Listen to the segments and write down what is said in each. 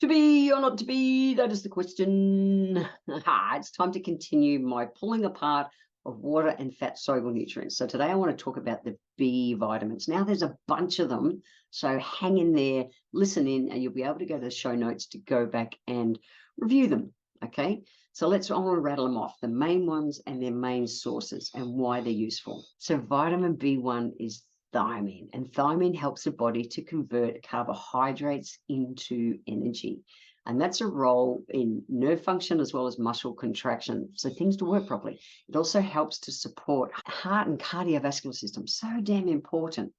To be or not to be, that is the question. It's time to continue my pulling apart of water and fat-soluble nutrients. So today I want to talk about the B vitamins. Now there's a bunch of them, so hang in there, listen in, and you'll be able to go to the show notes to go back and review them, okay? So I want to rattle them off, the main ones and their main sources and why they're useful. So vitamin B1 is thiamine, and thiamine helps the body to convert carbohydrates into energy. And that's a role in nerve function as well as muscle contraction, so things to work properly. It also helps to support heart and cardiovascular system, so damn important.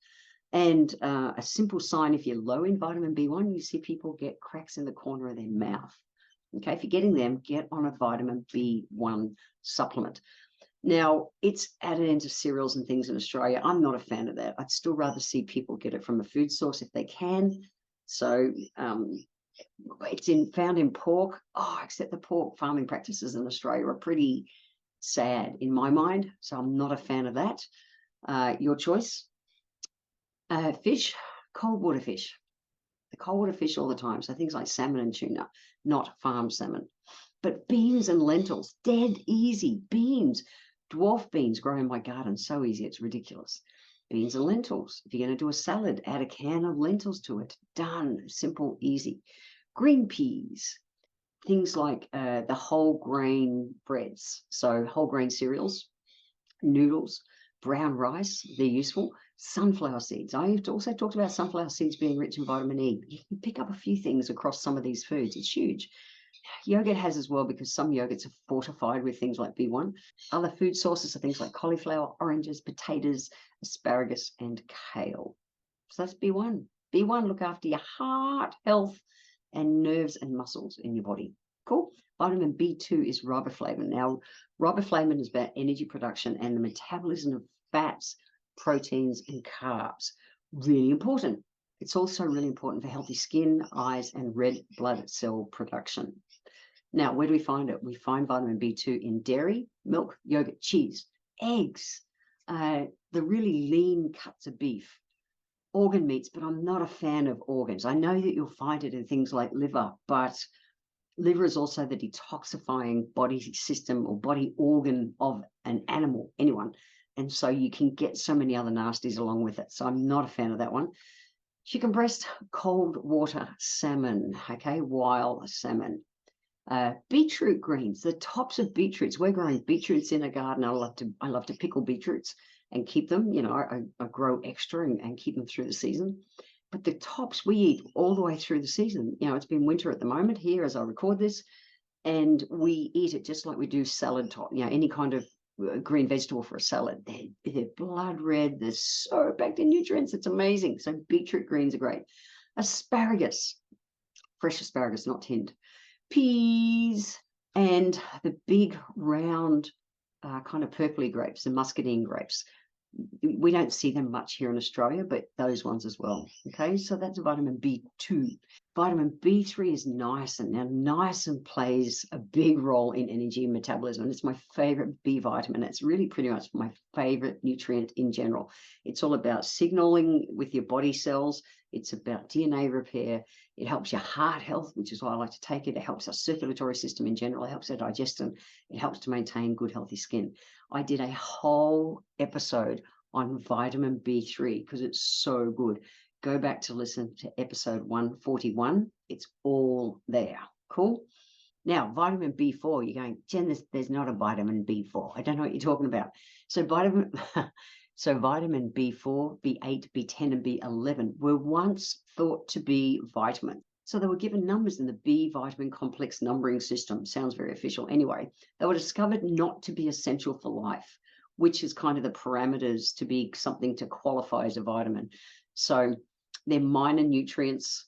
And a simple sign, if you're low in vitamin B1, you see people get cracks in the corner of their mouth. Okay, if you're getting them, get on a vitamin B1 supplement. Now, it's added into cereals and things in Australia. I'm not a fan of that. I'd still rather see people get it from a food source if they can. So it's found in pork. Except the pork farming practices in Australia are pretty sad in my mind. So I'm not a fan of that. Your choice. Fish, cold water fish. The cold water fish all the time. So things like salmon and tuna, not farm salmon. But beans and lentils, dead easy. Beans. Dwarf beans grow in my garden, so easy, it's ridiculous. Beans and lentils. If you're going to do a salad, add a can of lentils to it. Done. Simple, easy. Green peas. Things like the whole grain breads. So whole grain cereals, noodles, brown rice, they're useful. Sunflower seeds. I also talked about sunflower seeds being rich in vitamin E. You can pick up a few things across some of these foods. It's huge. Yogurt has as well, because some yogurts are fortified with things like B1. Other food sources are things like cauliflower, oranges, potatoes, asparagus, and kale. So that's B1. B1, look after your heart health and nerves and muscles in your body. Cool. Vitamin B2 is riboflavin. Now, riboflavin is about energy production and the metabolism of fats, proteins, and carbs. Really important. It's also really important for healthy skin, eyes, and red blood cell production. Now, where do we find it? We find vitamin B2 in dairy, milk, yogurt, cheese, eggs, the really lean cuts of beef, organ meats, but I'm not a fan of organs. I know that you'll find it in things like liver, but liver is also the detoxifying body system or body organ of an animal, anyone. And so you can get so many other nasties along with it. So I'm not a fan of that one. Chicken breast, cold water salmon, okay, wild salmon. Beetroot greens, the tops of beetroots. We're growing beetroots in a garden. I love to pickle beetroots and keep them. You know, I grow extra and keep them through the season. But the tops we eat all the way through the season. You know, it's been winter at the moment here as I record this, and we eat it just like we do salad top. You know, any kind of green vegetable for a salad. They're blood red. They're so packed in nutrients. It's amazing. So beetroot greens are great. Asparagus, fresh asparagus, not tinned. Peas, and the big round kind of purpley grapes, the muscadine grapes. We don't see them much here in Australia, but those ones as well. Okay, so that's vitamin B2. Vitamin B3 is niacin. Now, niacin plays a big role in energy and metabolism, and it's my favorite B vitamin. It's really pretty much my favorite nutrient in general. It's all about signaling with your body cells. It's about DNA repair. It helps your heart health, which is why I like to take it. It helps our circulatory system in general. It helps our digestion. It helps to maintain good, healthy skin. I did a whole episode on vitamin B3 because it's so good. Go back to listen to episode 141. It's all there. Cool. Now, vitamin B4, you're going, Jen, there's not a vitamin B4. I don't know what you're talking about. So vitamin B4, B8, B10, and B11 were once thought to be vitamins. So they were given numbers in the B vitamin complex numbering system. Sounds very official. Anyway, they were discovered not to be essential for life, which is kind of the parameters to be something to qualify as a vitamin. So they're minor nutrients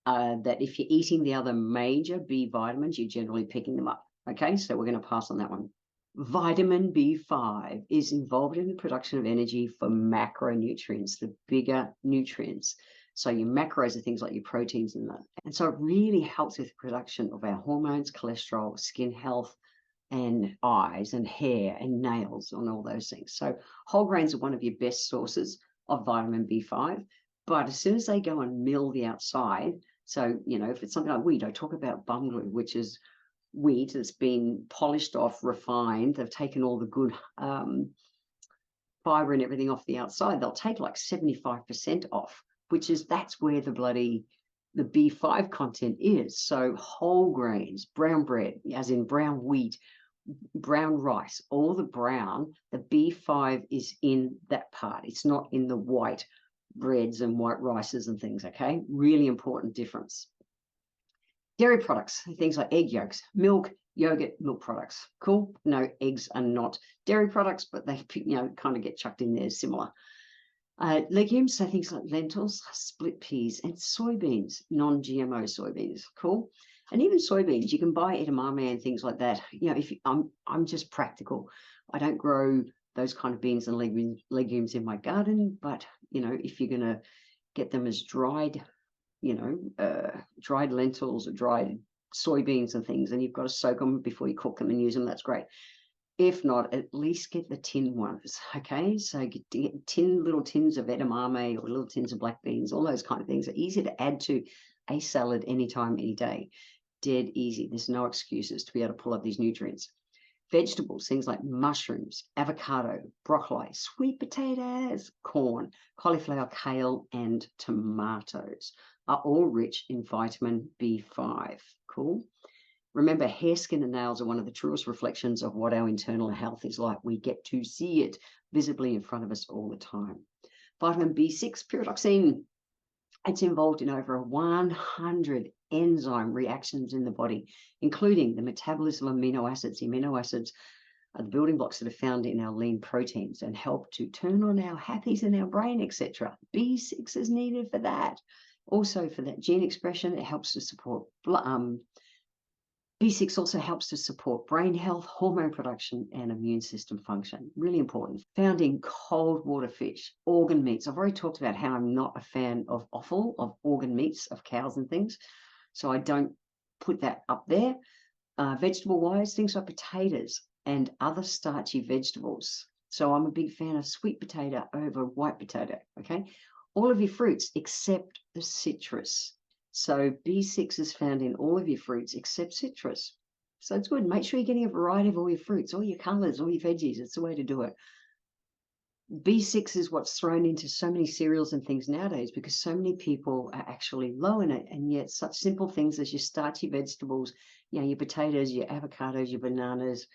that if you're eating the other major B vitamins, you're generally picking them up. Okay, so we're going to pass on that one. Vitamin B5 is involved in the production of energy for macronutrients, the bigger nutrients. So your macros are things like your proteins and that. And so it really helps with the production of our hormones, cholesterol, skin health, and eyes and hair and nails and all those things. So whole grains are one of your best sources of vitamin B5. But as soon as they go and mill the outside, So, you know, if it's something like wheat, I talk about bum glue, which is wheat that's been polished off, refined. They've taken all the good fiber and everything off the outside. They'll take like 75% off, that's where the B5 content is. So whole grains, brown bread, as in brown wheat, brown rice, all the brown, the B5 is in that part. It's not in the white breads and white rices and things, okay? Really important difference. Dairy products, things like egg yolks, milk, yogurt, milk products. Cool. No, eggs are not dairy products, but they, you know, kind of get chucked in there similar. Legumes, so things like lentils, split peas, and soybeans, non-GMO soybeans. Cool. And even soybeans, you can buy edamame and things like that. You know, I'm just practical. I don't grow those kind of beans and legumes in my garden, but you know, if you're going to get them as dried, you know, dried lentils or dried soybeans and things, and you've got to soak them before you cook them and use them, that's great. If not, at least get the tin ones, okay? So get little tins of edamame or little tins of black beans, all those kind of things are easy to add to a salad anytime, any day. Dead easy. There's no excuses to be able to pull up these nutrients. Vegetables, things like mushrooms, avocado, broccoli, sweet potatoes, corn, cauliflower, kale, and tomatoes are all rich in vitamin B5. Cool. Remember, hair, skin, and nails are one of the truest reflections of what our internal health is like. We get to see it visibly in front of us all the time. Vitamin B6, pyridoxine, it's involved in over 100 enzyme reactions in the body, including the metabolism of amino acids. The amino acids are the building blocks that are found in our lean proteins and help to turn on our happies in our brain, etc. B6 is needed for that. Also, for that gene expression, it helps to support B6 also helps to support brain health, hormone production, and immune system function. Really important. Found in cold water fish, organ meats. I've already talked about how I'm not a fan of offal, of organ meats, of cows and things. So I don't put that up there. Vegetable-wise, things like potatoes and other starchy vegetables. So I'm a big fan of sweet potato over white potato, okay? All of your fruits except the citrus. So B6 is found in all of your fruits except citrus. So it's good. Make sure you're getting a variety of all your fruits, all your colors, all your veggies. It's the way to do it. B6 is what's thrown into so many cereals and things nowadays because so many people are actually low in it. And yet such simple things as your starchy vegetables, you know, your potatoes, your avocados, your bananas,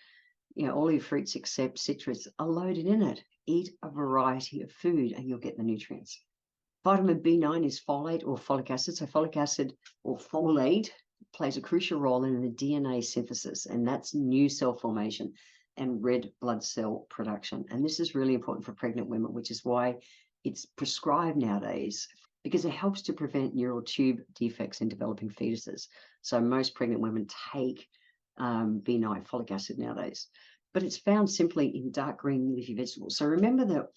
you know, all your fruits except citrus are loaded in it. Eat a variety of food and you'll get the nutrients. Vitamin B9 is folate or folic acid. So folic acid or folate plays a crucial role in the DNA synthesis, and that's new cell formation and red blood cell production. And this is really important for pregnant women, which is why it's prescribed nowadays, because it helps to prevent neural tube defects in developing fetuses. So most pregnant women take B9, folic acid nowadays. But it's found simply in dark green leafy vegetables. So remember that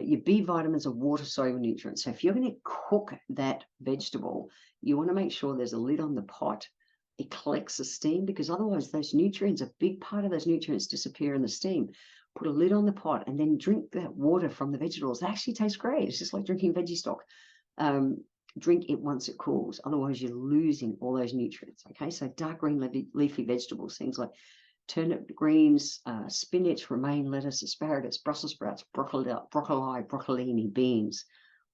your B vitamins are water-soluble nutrients. So if you're going to cook that vegetable, you want to make sure there's a lid on the pot. It collects the steam because otherwise those nutrients, a big part of those nutrients disappear in the steam. Put a lid on the pot and then drink that water from the vegetables. It actually tastes great. It's just like drinking veggie stock. Drink it once it cools. Otherwise, you're losing all those nutrients. Okay, so dark green leafy vegetables, things like turnip greens, spinach, romaine lettuce, asparagus, Brussels sprouts, broccoli, broccolini, beans,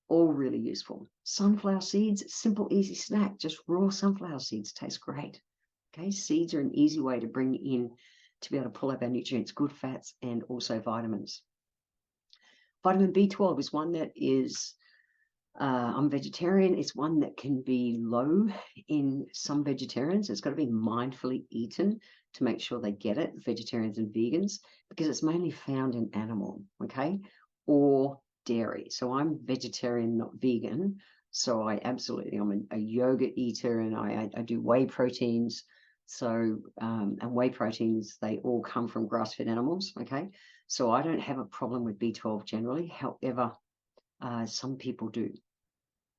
all really useful. Sunflower seeds, simple, easy snack. Just raw sunflower seeds taste great. Okay, seeds are an easy way to bring in, to be able to pull up our nutrients, good fats, and also vitamins. Vitamin B12 is one that is, I'm vegetarian. It's one that can be low in some vegetarians. It's got to be mindfully eaten to make sure they get it, vegetarians and vegans, because it's mainly found in animal, okay, or dairy. So I'm vegetarian, not vegan. So I'm a yogurt eater, and I do whey proteins. So, and whey proteins, they all come from grass-fed animals, okay? So I don't have a problem with B12 generally. However, some people do.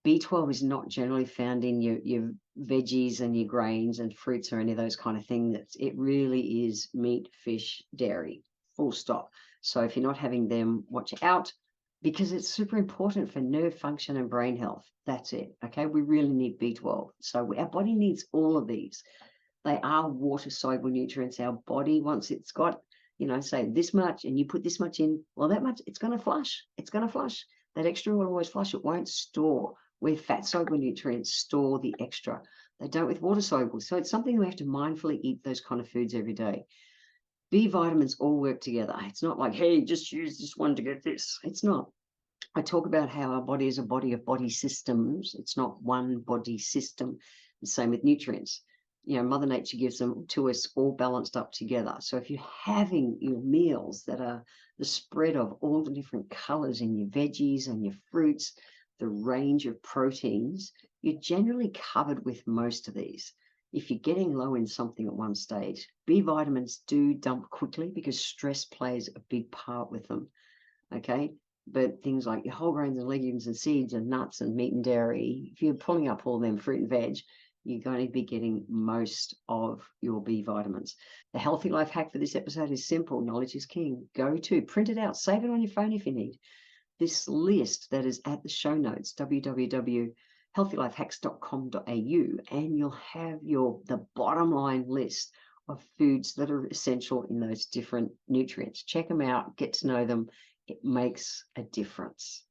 B12 is not generally found in your veggies and your grains and fruits or any of those kind of things. It really is meat, fish, dairy, full stop. So if you're not having them, watch out. because it's super important for nerve function and brain health. That's it. Okay. We really need B12. So our body needs all of these. They are water soluble nutrients. Our body, once it's got, say this much and you put this much in, well, that much, it's going to flush. It's going to flush. That extra will always flush. It won't store. Where fat soluble nutrients store the extra. They don't with water soluble. So it's something we have to mindfully eat those kind of foods every day. B vitamins all work together. It's not like, hey, just use this one to get this. It's not. I talk about how our body is a body of body systems. It's not one body system. The same with nutrients. Mother Nature gives them to us all balanced up together. So if you're having your meals that are the spread of all the different colors in your veggies and your fruits, the range of proteins, you're generally covered with most of these. If you're getting low in something at one stage, B vitamins do dump quickly because stress plays a big part with them. Okay. But things like your whole grains and legumes and seeds and nuts and meat and dairy, if you're pulling up all them fruit and veg, you're going to be getting most of your B vitamins. The healthy life hack for this episode is simple. Knowledge is king. Go to, print it out, save it on your phone if you need. This list that is at the show notes, www.healthylifehacks.com.au, and you'll have the bottom line list of foods that are essential in those different nutrients. Check them out, get to know them. It makes a difference.